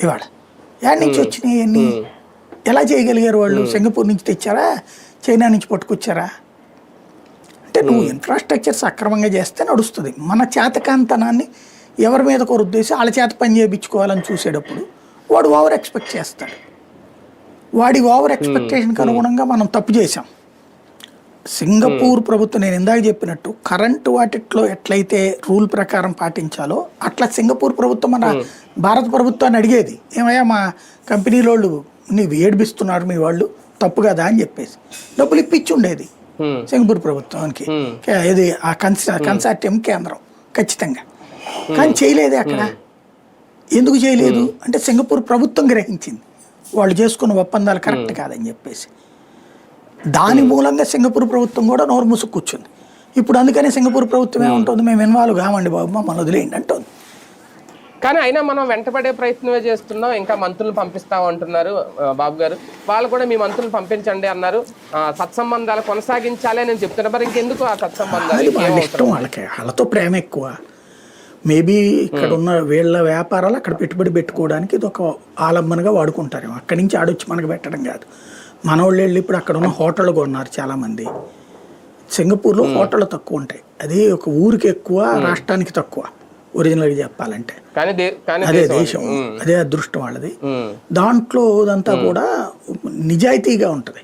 ఇవాళ యాడ్ నుంచి వచ్చినాయి అన్ని ఎలా చేయగలిగారు వాళ్ళు? సింగపూర్ నుంచి తెచ్చారా, చైనా నుంచి పట్టుకొచ్చారా? అంటే నువ్వు ఇన్ఫ్రాస్ట్రక్చర్ సక్రమంగా చేస్తే నడుస్తుంది. మన చేతకాంతనాన్ని ఎవరి మీద కొరుద్దేసి వాళ్ళ చేత పని చేయించుకోవాలని చూసేటప్పుడు వాడు ఓవర్ ఎక్స్పెక్ట్ చేస్తాడు. వాడి ఓవర్ ఎక్స్పెక్టేషన్కి అనుగుణంగా మనం తప్పు చేసాం. సింగపూర్ ప్రభుత్వం నేను ఇందాక చెప్పినట్టు కరెంటు వాటిట్లో ఎట్లయితే రూల్ ప్రకారం పాటించాలో అట్లా సింగపూర్ ప్రభుత్వం మన భారత ప్రభుత్వాన్ని అడిగేది, ఏమయ్యా మా కంపెనీల వాళ్ళు నీవు ఏడిపిస్తున్నారు మీ వాళ్ళు, తప్పు కదా అని చెప్పేసి డబ్బులు ఇప్పించి ఉండేది సింగపూర్ ప్రభుత్వానికి. ఇది ఆ కన్సార్టియం కేంద్రం ఖచ్చితంగా. కానీ చేయలేదు అక్కడ. ఎందుకు చేయలేదు అంటే సింగపూర్ ప్రభుత్వం గ్రహించింది వాళ్ళు చేసుకున్న ఒప్పందాలు కరెక్ట్ కాదని చెప్పేసి. దాని మూలంగా సింగపూర్ ప్రభుత్వం కూడా నోరు మూసుకు కూర్చుంది. ఇప్పుడు అందుకని సింగపూర్ ప్రభుత్వం ఏముంటుంది, మేము ఇన్వాల్వ్ కామండి బాబు, మమ్మల్ని వదిలేయండి అంటుంది. కానీ అయినా మనం వెంటపడే ప్రయత్నమే చేస్తున్నాం. ఇంకా మంత్రులు పంపిస్తాం అంటున్నారు బాబు గారు. వాళ్ళు కూడా మీ మంత్రులు పంపించండి అన్నారు. సత్సంబంధాలు కొనసాగించాలి అని చెప్తున్నారు. మరి ఇంకెందుకు ఆ సత్సంబంధాలు? వాళ్ళ ఇష్టం, వాళ్ళకి వాళ్ళతో ప్రేమ ఎక్కువ. మేబీ ఇక్కడ ఉన్న వీళ్ళ వ్యాపారాలు అక్కడ పెట్టుబడి పెట్టుకోవడానికి ఇది ఒక ఆలంబనగా వాడుకుంటారు. అక్కడి నుంచి ఆడొచ్చి మనకు పెట్టడం కాదు. మన వాళ్ళు వెళ్ళి ఇప్పుడు అక్కడ ఉన్న హోటళ్ళు కొన్నారు చాలామంది. సింగపూర్లో హోటళ్ళు తక్కువ ఉంటాయి. అది ఒక ఊరికి ఎక్కువ, రాష్ట్రానికి తక్కువ ఒరిజినల్గా చెప్పాలంటే. అదే దేశం, అదే అదృష్టం వాళ్ళది. దాంట్లో అదంతా కూడా నిజాయితీగా ఉంటుంది.